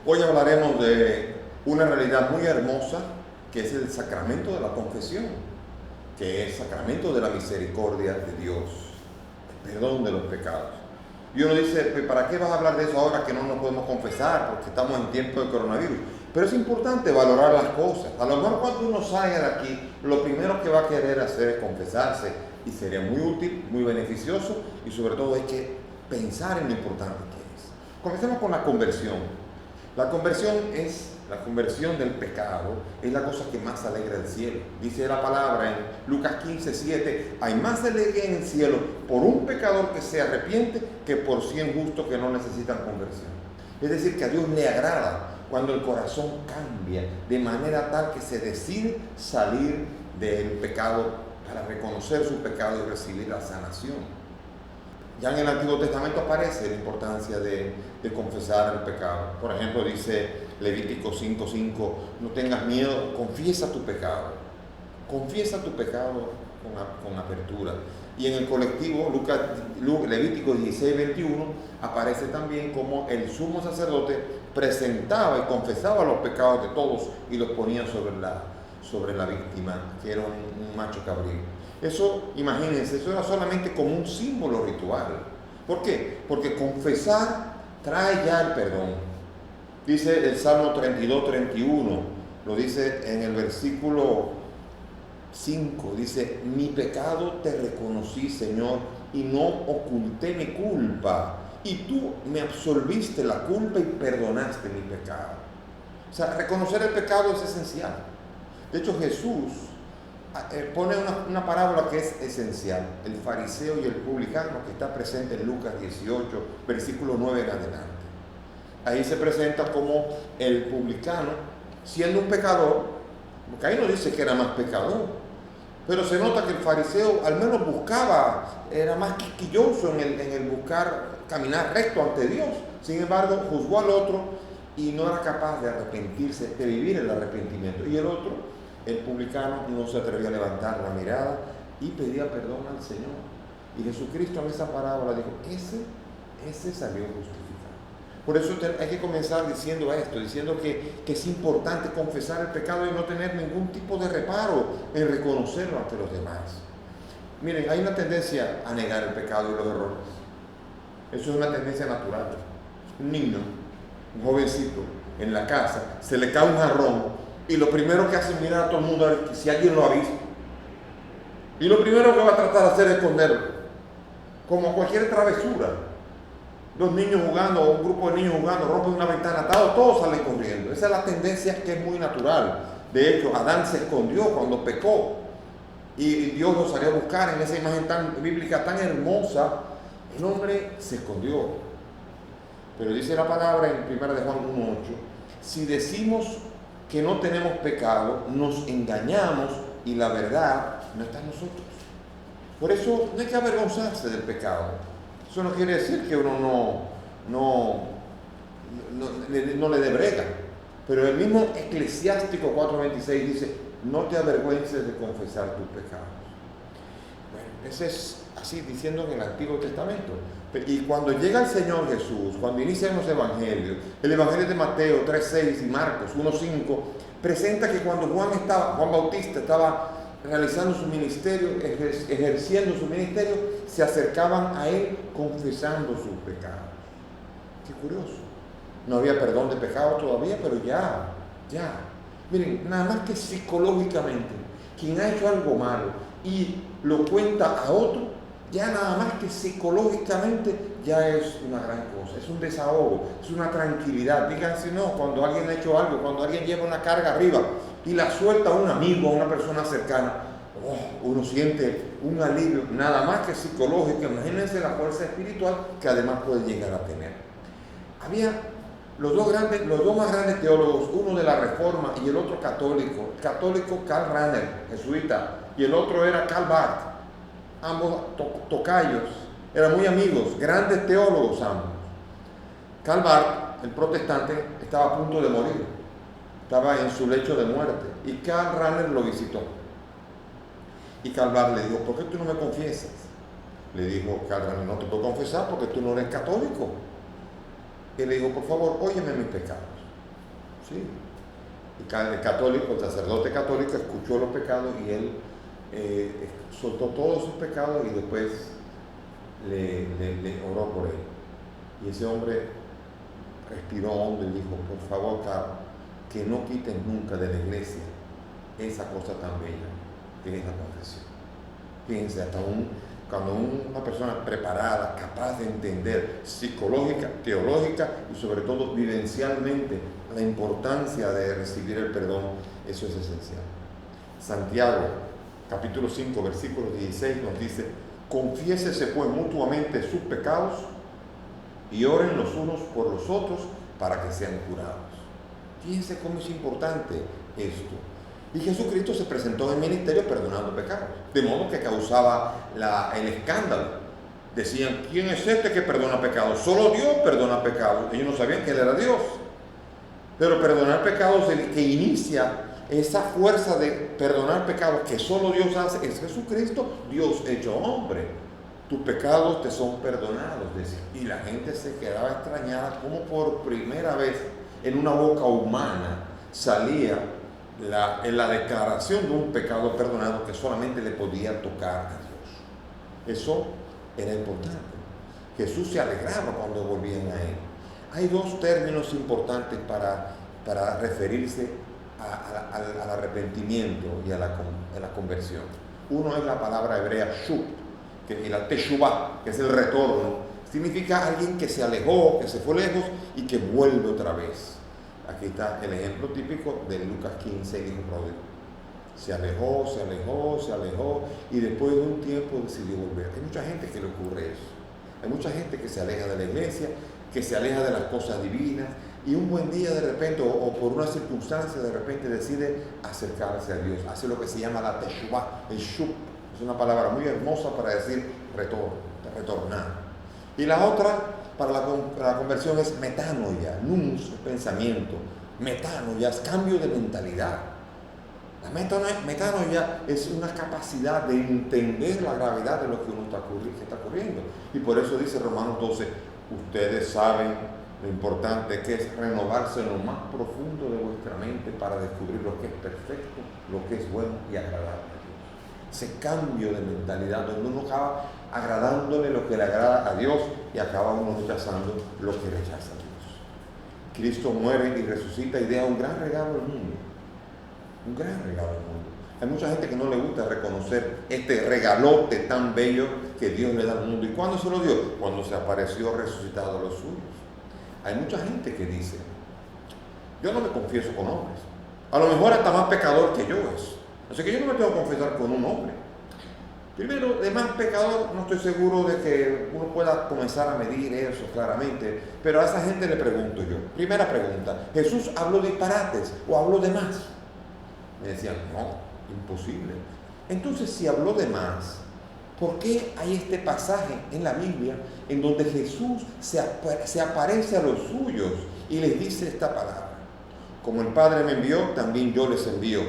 Hoy hablaremos de una realidad muy hermosa que es el sacramento de la confesión, que es sacramento de la misericordia de Dios, el perdón de los pecados. Y uno dice, pues, ¿para qué vas a hablar de eso ahora que no nos podemos confesar? Porque estamos en tiempo de coronavirus. Pero es importante valorar las cosas. A lo mejor cuando uno salga de aquí, lo primero que va a querer hacer es confesarse, y sería muy útil, muy beneficioso, y sobre todo hay que pensar en lo importante que es. Comencemos con la conversión. La conversión del pecado, es la cosa que más alegra el cielo. Dice la palabra en Lucas 15:7, hay más alegría en el cielo por un pecador que se arrepiente que por 100 justos que no necesitan conversión. Es decir, que a Dios le agrada cuando el corazón cambia de manera tal que se decide salir del pecado para reconocer su pecado y recibir la sanación. Ya en el Antiguo Testamento aparece la importancia de confesar el pecado. Por ejemplo, dice Levítico 5:5, no tengas miedo, confiesa tu pecado. Confiesa tu pecado con apertura. Y en el colectivo, Levítico 16:21, aparece también como el sumo sacerdote presentaba y confesaba los pecados de todos y los ponía sobre la víctima, que era un macho cabrío. Eso, imagínense, eso era solamente como un símbolo ritual. ¿Por qué? Porque confesar trae ya el perdón. Dice el Salmo 32:31, lo dice en el versículo 5, dice, mi pecado te reconocí, Señor, y no oculté mi culpa. Y tú me absolviste la culpa y perdonaste mi pecado. O sea, reconocer el pecado es esencial. De hecho, Jesús pone una parábola que es esencial, el fariseo y el publicano, que está presente en Lucas 18, versículo 9 en adelante. Ahí se presenta como el publicano, siendo un pecador, porque ahí no dice que era más pecador, pero se nota que el fariseo al menos buscaba, era más quisquilloso en el buscar caminar recto ante Dios. Sin embargo, juzgó al otro y no era capaz de arrepentirse, de vivir el arrepentimiento. Y el otro, el publicano, no se atrevió a levantar la mirada y pedía perdón al Señor. Y Jesucristo en esa parábola dijo, ese salió justificado. Por eso hay que comenzar diciendo esto, diciendo que es importante confesar el pecado y no tener ningún tipo de reparo en reconocerlo ante los demás. Miren, hay una tendencia a negar el pecado y los errores. Eso es una tendencia natural. Un niño, un jovencito, en la casa, se le cae un jarrón y lo primero que hace es mirar a todo el mundo a ver si alguien lo ha visto. Y lo primero que va a tratar de hacer es esconderlo. Como cualquier travesura. Los niños jugando, o un grupo de niños jugando, rompen una ventana, todos salen corriendo. Esa es la tendencia que es muy natural. De hecho, Adán se escondió cuando pecó. Y Dios lo salió a buscar en esa imagen tan bíblica, tan hermosa. El hombre se escondió. Pero dice la palabra en 1 de Juan 1:8, si decimos que no tenemos pecado, nos engañamos y la verdad no está en nosotros. Por eso no hay que avergonzarse del pecado. Eso no quiere decir que uno no le dé brega. Pero el mismo Eclesiástico 4:26 dice, no te avergüences de confesar tus pecados. Bueno, ese es así diciendo en el Antiguo Testamento. Y cuando llega el Señor Jesús, cuando inician los evangelios, el evangelio de Mateo 3:6 y Marcos 1:5, presenta que cuando Juan Bautista estaba realizando su ministerio, ejerciendo su ministerio, se acercaban a él confesando sus pecados. Qué curioso. No había perdón de pecado todavía, pero ya. Miren, nada más que psicológicamente, quien ha hecho algo malo y lo cuenta a otro, ya nada más que psicológicamente ya es una gran cosa, es un desahogo, es una tranquilidad. Díganse, no, cuando alguien ha hecho algo, cuando alguien lleva una carga arriba y la suelta a un amigo, a una persona cercana, uno siente un alivio, nada más que psicológico. Imagínense la fuerza espiritual que además puede llegar a tener. Había los dos más grandes teólogos, uno de la Reforma y el otro católico. El católico Karl Rahner, jesuita, y el otro era Karl Barth. Ambos tocayos, eran muy amigos, grandes teólogos ambos. Karl Barth, el protestante, estaba a punto de morir, estaba en su lecho de muerte, y Karl Rahner lo visitó. Y Karl Barth le dijo, ¿por qué tú no me confiesas? Le dijo Karl Rahner, no te puedo confesar porque tú no eres católico. Y le dijo, por favor, óyeme mis pecados. Sí. El católico, el sacerdote católico escuchó los pecados y él soltó todos sus pecados y después le oró por él. Y ese hombre respiró hondo y dijo, por favor, Carlos, que no quiten nunca de la iglesia esa cosa tan bella que es la confesión. Fíjense, cuando una persona preparada, capaz de entender psicológica, teológica y sobre todo vivencialmente la importancia de recibir el perdón, eso es esencial. Santiago, capítulo 5, versículo 16 nos dice, confiésese pues mutuamente sus pecados y oren los unos por los otros para que sean curados. Fíjense cómo es importante esto. Y Jesucristo se presentó en el ministerio perdonando pecados, de modo que causaba el escándalo. Decían, ¿quién es este que perdona pecados? Solo Dios perdona pecados. Ellos no sabían que Él era Dios. Pero perdonar pecados, el que inicia esa fuerza de perdonar pecados que solo Dios hace, es Jesucristo, Dios hecho hombre. Tus pecados te son perdonados, decía. Y la gente se quedaba extrañada como por primera vez en una boca humana salía en la declaración de un pecado perdonado que solamente le podía tocar a Dios. Eso era importante. Jesús se alegraba cuando volvían a Él. Hay dos términos importantes para referirse al arrepentimiento y a la conversión. Uno es la palabra hebrea shub, y la teshuvah, que es el retorno. Significa alguien que se alejó, que se fue lejos y que vuelve otra vez. Aquí está el ejemplo típico de Lucas 15, el hijo pródigo. Se alejó y después de un tiempo decidió volver. Hay mucha gente que le ocurre eso. Hay mucha gente que se aleja de la iglesia, que se aleja de las cosas divinas y un buen día de repente o por una circunstancia de repente decide acercarse a Dios. Hace lo que se llama la teshuvah, el shub. Es una palabra muy hermosa para decir retornar. Y la otra para la conversión es metanoia, nous, pensamiento. Metanoia es cambio de mentalidad. La metanoia es una capacidad de entender la gravedad de lo que uno está ocurriendo. Y por eso dice Romanos 12, ustedes saben lo importante que es renovarse en lo más profundo de vuestra mente para descubrir lo que es perfecto, lo que es bueno y agradable a Dios. Ese cambio de mentalidad donde uno acaba agradándole lo que le agrada a Dios y acaba uno rechazando lo que rechaza a Dios. Cristo muere y resucita y deja un gran regalo al mundo. Un gran regalo al mundo. Hay mucha gente que no le gusta reconocer este regalote tan bello que Dios le da al mundo. ¿Y cuándo se lo dio? Cuando se apareció resucitado a los suyos. Hay mucha gente que dice, yo no me confieso con hombres. A lo mejor hasta más pecador que yo es. Así que yo no me tengo que confesar con un hombre. Primero, de más pecador, no estoy seguro de que uno pueda comenzar a medir eso claramente, pero a esa gente le pregunto yo. Primera pregunta, ¿Jesús habló disparates o habló de más? Me decían, no, imposible. Entonces, si habló de más, ¿por qué hay este pasaje en la Biblia en donde Jesús se aparece a los suyos y les dice esta palabra? Como el Padre me envió, también yo les envío.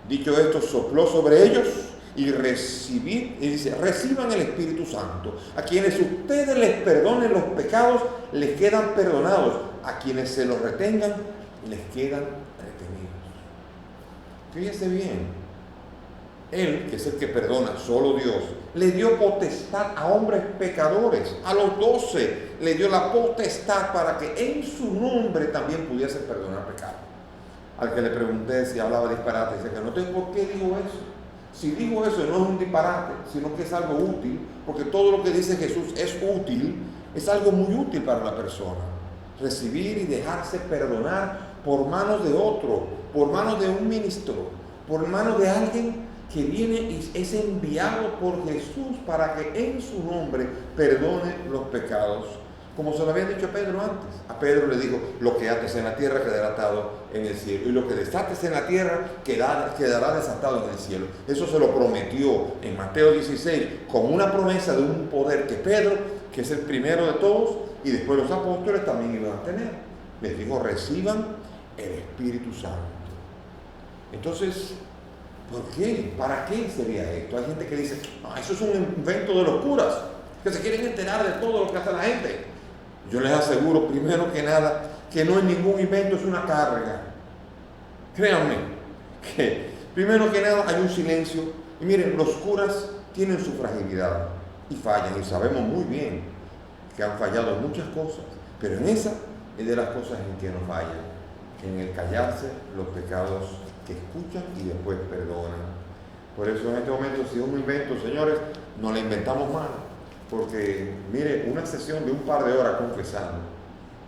Dicho esto, sopló sobre ellos y dice, reciban el Espíritu Santo. A quienes ustedes les perdonen los pecados, les quedan perdonados. A quienes se los retengan, les quedan retenidos. Fíjese bien, Él, que es el que perdona, solo Dios, le dio potestad a hombres pecadores. A los 12 le dio la potestad para que en su nombre también pudiese perdonar pecados. Al que le pregunté si hablaba disparate, dice que no tengo por qué digo eso. Si digo eso no es un disparate, sino que es algo útil, porque todo lo que dice Jesús es útil, es algo muy útil para la persona. Recibir y dejarse perdonar por manos de otro, por manos de un ministro, por manos de alguien que viene y es enviado por Jesús para que en su nombre perdone los pecados. Como se lo había dicho a Pedro antes. A Pedro le dijo, lo que ates en la tierra quedará atado en el cielo. Y lo que desates en la tierra quedará desatado en el cielo. Eso se lo prometió en Mateo 16 como una promesa de un poder que Pedro, que es el primero de todos, y después los apóstoles también iban a tener. Les dijo, reciban el Espíritu Santo. Entonces, ¿por qué? ¿Para qué sería esto? Hay gente que dice, no, eso es un invento de los curas, que se quieren enterar de todo lo que hace la gente. Yo les aseguro, primero que nada, que no es ningún invento, es una carga. Créanme que primero que nada hay un silencio. Y miren, los curas tienen su fragilidad y fallan, y sabemos muy bien que han fallado en muchas cosas, pero en esa es de las cosas en que no fallan, en el callarse los pecados que escuchan y después perdonan. Por eso en este momento, si es un invento, señores, no le inventamos mal, porque mire, una sesión de un par de horas confesando,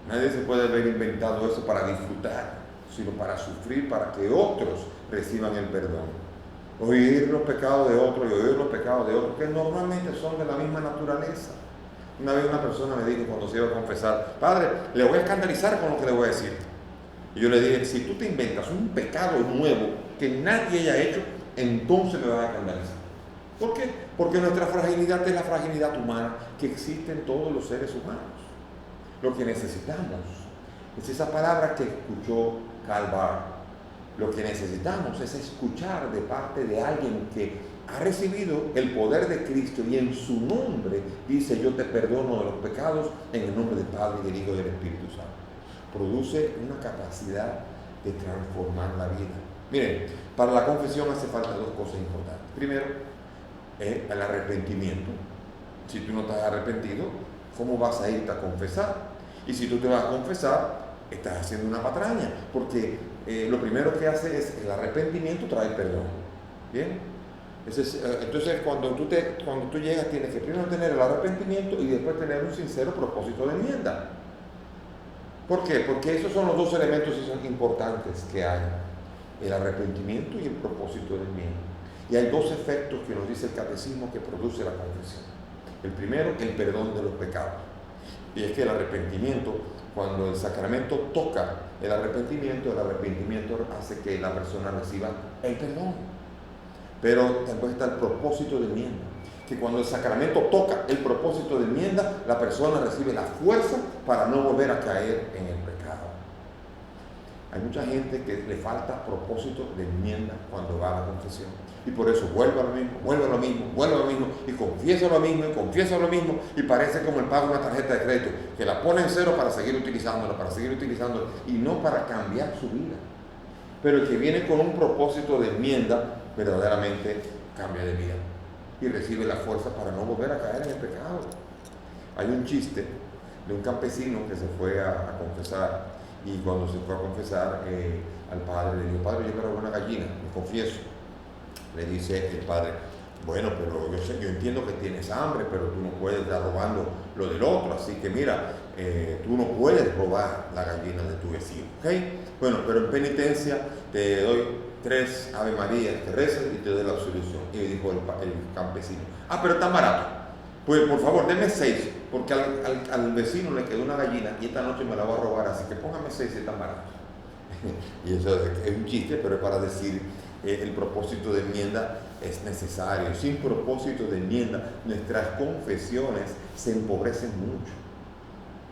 nadie se puede haber inventado eso para disfrutar, sino para sufrir, para que otros reciban el perdón. Oír los pecados de otros y oír los pecados de otros, que normalmente son de la misma naturaleza. Una vez una persona me dijo cuando se iba a confesar: padre, le voy a escandalizar con lo que le voy a decir. Y yo le dije: si tú te inventas un pecado nuevo que nadie haya hecho, entonces me vas a escandalizar. ¿Por qué? Porque nuestra fragilidad es la fragilidad humana que existe en todos los seres humanos. Lo que necesitamos es esa palabra que escuchó Karl Barth. Lo que necesitamos es escuchar de parte de alguien que ha recibido el poder de Cristo y en su nombre dice: yo te perdono de los pecados en el nombre del Padre, y del Hijo y del Espíritu Santo. Produce una capacidad de transformar la vida. Miren, para la confesión hace falta dos cosas importantes. Primero, el arrepentimiento. Si tú no estás arrepentido, ¿cómo vas a irte a confesar? Y si tú te vas a confesar, estás haciendo una patraña, porque lo primero que hace es el arrepentimiento, trae perdón. ¿Bien? Entonces cuando tú llegas, tienes que primero tener el arrepentimiento y después tener un sincero propósito de enmienda. ¿Por qué? Porque esos son los dos elementos importantes que hay: el arrepentimiento y el propósito de enmienda. Y hay dos efectos que nos dice el catecismo que produce la confesión. El primero, el perdón de los pecados. Y es que el arrepentimiento, cuando el sacramento toca el arrepentimiento hace que la persona reciba el perdón. Pero también está el propósito de enmienda, que cuando el sacramento toca el propósito de enmienda, la persona recibe la fuerza para no volver a caer en el pecado. Hay mucha gente que le falta propósito de enmienda cuando va a la confesión, y por eso vuelve a lo mismo, y confiesa lo mismo, y parece como el pago de una tarjeta de crédito, que la pone en cero para seguir utilizándola, y no para cambiar su vida. Pero el que viene con un propósito de enmienda, verdaderamente cambia de vida y recibe la fuerza para no volver a caer en el pecado. Hay un chiste de un campesino que se fue a confesar, y cuando se fue a confesar al padre le dijo: padre, yo quiero una gallina, me confieso. Le dice el padre: bueno, pero yo entiendo que tienes hambre, pero tú no puedes estar robando lo del otro, así que mira, tú no puedes robar la gallina de tu vecino, ¿ok? Bueno, pero en penitencia te doy 3 Ave Marías que rezas y te doy la absolución. Y le dijo el campesino: ah, pero está barato, pues por favor deme 6, porque al vecino le quedó una gallina y esta noche me la va a robar, así que póngame 6 si están baratos. Y eso es un chiste, pero es para decir el propósito de enmienda es necesario. Sin propósito de enmienda, nuestras confesiones se empobrecen mucho.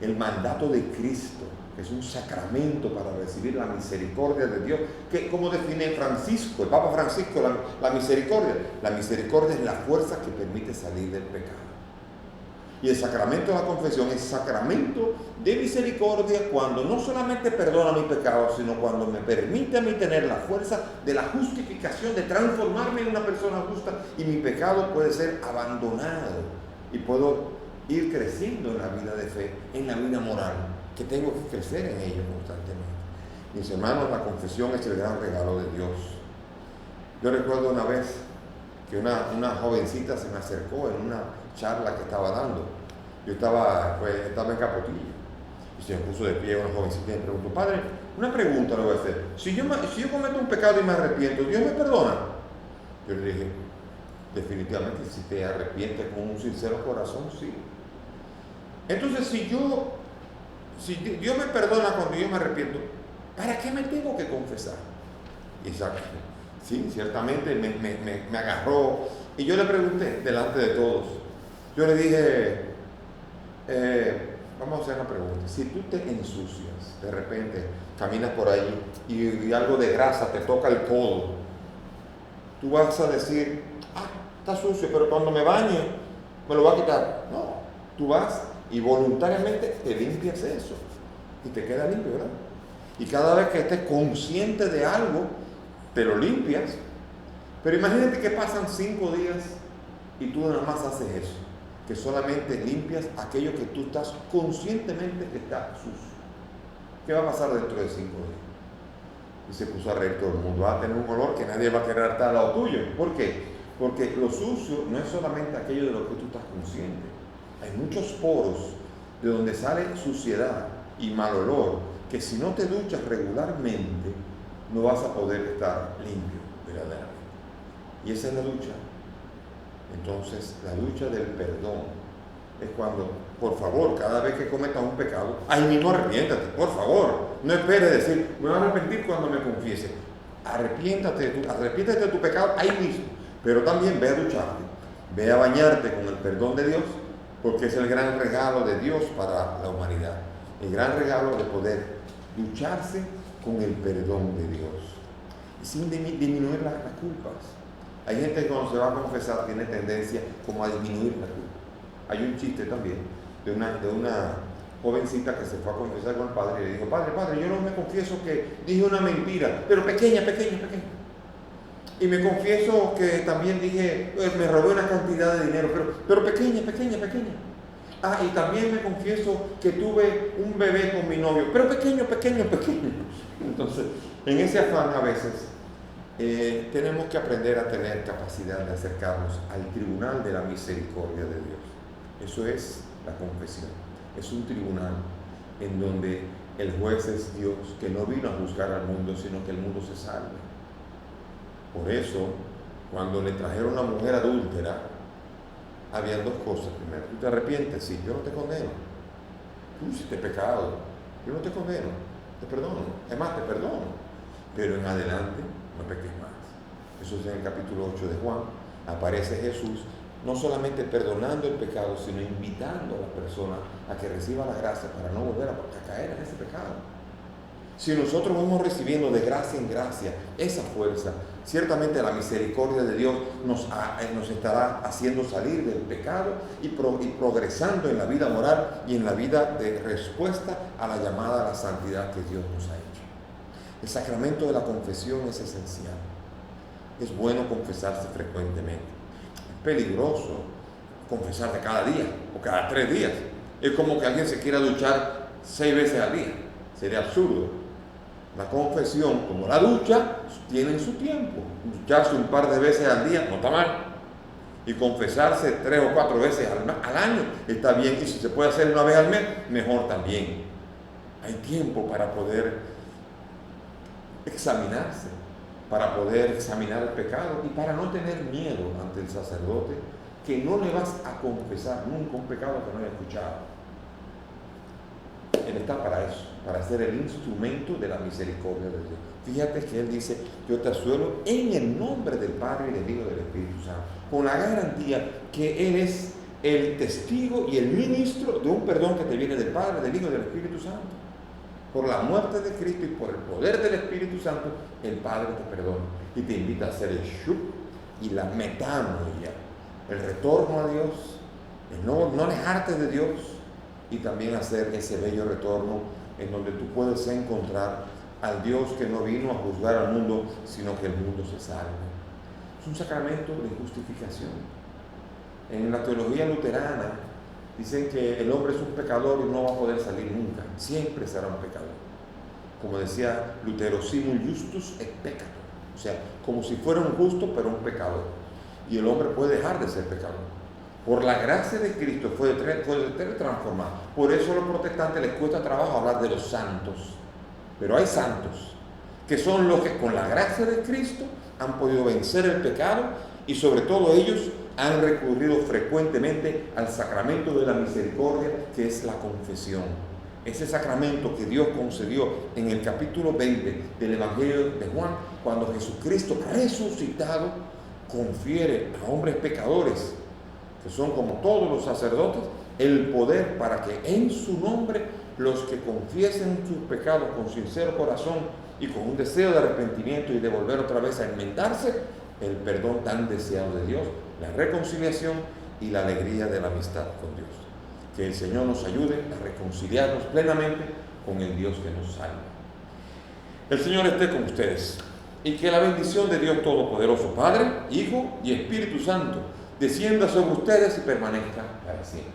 El mandato de Cristo, que es un sacramento para recibir la misericordia de Dios, que como define Francisco, el Papa Francisco, la misericordia. La misericordia es la fuerza que permite salir del pecado. Y el sacramento de la confesión es sacramento de misericordia cuando no solamente perdona mi pecado, sino cuando me permite a mí tener la fuerza de la justificación, de transformarme en una persona justa, y mi pecado puede ser abandonado y puedo ir creciendo en la vida de fe, en la vida moral, que tengo que crecer en ello constantemente. Mis hermanos, la confesión es el gran regalo de Dios. Yo recuerdo una vez que una jovencita se me acercó en una charla que estaba dando. Yo estaba en Capotillo y se me puso de pie una jovencita y me preguntó: padre, una pregunta le voy a hacer. Si yo cometo un pecado y me arrepiento, ¿Dios me perdona? Yo le dije: definitivamente, si te arrepientes con un sincero corazón, sí. Entonces, si Dios me perdona cuando yo me arrepiento, ¿para qué me tengo que confesar? Exacto. Sí, ciertamente me agarró, y yo le pregunté delante de todos. Yo le dije: vamos a hacer una pregunta. Si tú te ensucias, de repente caminas por ahí y algo de grasa te toca el codo, tú vas a decir: ah, está sucio, pero cuando me bañe me lo va a quitar. No, tú vas y voluntariamente te limpias eso y te queda limpio, ¿verdad? Y cada vez que estés consciente de algo, te lo limpias. Pero imagínate que pasan 5 días y tú nada más haces eso, que solamente limpias aquello que tú estás conscientemente que está sucio. ¿Qué va a pasar dentro de 5 días? Y se puso a reír todo el mundo. Va a tener un olor que nadie va a querer estar al lado tuyo. ¿Por qué? Porque lo sucio no es solamente aquello de lo que tú estás consciente. Hay muchos poros de donde sale suciedad y mal olor, que si no te duchas regularmente, no vas a poder estar limpio verdaderamente. Y esa es la ducha. Entonces, la ducha del perdón es cuando, por favor, cada vez que cometas un pecado, ahí mismo arrepiéntate, por favor. No esperes decir, me voy a arrepentir cuando me confiese. Arrepiéntate de tu pecado ahí mismo. Pero también ve a ducharte, ve a bañarte con el perdón de Dios, porque es el gran regalo de Dios para la humanidad. El gran regalo de poder ducharse con el perdón de Dios. Y sin disminuir las culpas. Hay gente que cuando se va a confesar tiene tendencia como a disminuir la culpa. Hay un chiste también de una jovencita que se fue a confesar con el padre y le dijo, padre, yo no me confieso que dije una mentira, pero pequeña. Y me confieso que también dije, me robé una cantidad de dinero, pero pequeña. Ah, y también me confieso que tuve un bebé con mi novio, pero pequeño. Entonces, en ese afán a veces tenemos que aprender a tener capacidad de acercarnos al tribunal de la misericordia de Dios. Eso es la confesión. Es un tribunal en donde el juez es Dios, que no vino a juzgar al mundo, sino que el mundo se salve. Por eso, cuando le trajeron a una mujer adúltera, había 2 cosas. Primero, ¿tú te arrepientes? Sí, yo no te condeno. Tú hiciste pecado, yo no te condeno, te perdono. Es más, te perdono. Pero en adelante, no peques más. Eso es en el capítulo 8 de Juan. Aparece Jesús, no solamente perdonando el pecado, sino invitando a la persona a que reciba la gracia para no volver a caer en ese pecado. Si nosotros vamos recibiendo de gracia en gracia esa fuerza, ciertamente la misericordia de Dios nos estará haciendo salir del pecado y progresando en la vida moral y en la vida de respuesta a la llamada a la santidad que Dios nos ha hecho. El sacramento de la confesión es esencial. Es bueno confesarse frecuentemente. Es peligroso confesarse cada día o cada 3 días. Es como que alguien se quiera duchar 6 veces al día. Sería absurdo. La confesión, como la ducha, tienen su tiempo. Ducharse un par de veces al día no está mal. Y confesarse 3 o 4 veces al año está bien. Y si se puede hacer una vez al mes, mejor también. Hay tiempo para poder examinarse, para poder examinar el pecado y para no tener miedo ante el sacerdote, que no le vas a confesar nunca un pecado que no haya escuchado. Él está para eso, para ser el instrumento de la misericordia de Dios. Fíjate que Él dice, yo te asuelo en el nombre del Padre y del Hijo y del Espíritu Santo, con la garantía que Él es el testigo y el ministro de un perdón que te viene del Padre, del Hijo y del Espíritu Santo. Por la muerte de Cristo y por el poder del Espíritu Santo, el Padre te perdona y te invita a hacer el shup y la metanoia, el retorno a Dios, el no alejarte de Dios, y también hacer ese bello retorno en donde tú puedes encontrar al Dios que no vino a juzgar al mundo, sino que el mundo se salve. Es un sacramento de justificación. En la teología luterana dicen que el hombre es un pecador y no va a poder salir nunca, siempre será un pecador. Como decía Lutero, simul justus et peccator, o sea, como si fuera un justo pero un pecador. Y el hombre puede dejar de ser pecador. Por la gracia de Cristo fue transformado. Por eso a los protestantes les cuesta trabajo hablar de los santos. Pero hay santos que son los que con la gracia de Cristo han podido vencer el pecado y sobre todo ellos han recurrido frecuentemente al sacramento de la misericordia, que es la confesión. Ese sacramento que Dios concedió en el capítulo 20 del Evangelio de Juan, cuando Jesucristo resucitado confiere a hombres pecadores, que son como todos los sacerdotes, el poder para que en su nombre los que confiesen sus pecados con sincero corazón y con un deseo de arrepentimiento y de volver otra vez a enmendarse, el perdón tan deseado de Dios, la reconciliación y la alegría de la amistad con Dios. Que el Señor nos ayude a reconciliarnos plenamente con el Dios que nos salva. El Señor esté con ustedes y que la bendición de Dios Todopoderoso, Padre, Hijo y Espíritu Santo, descienda sobre ustedes y permanezca para siempre.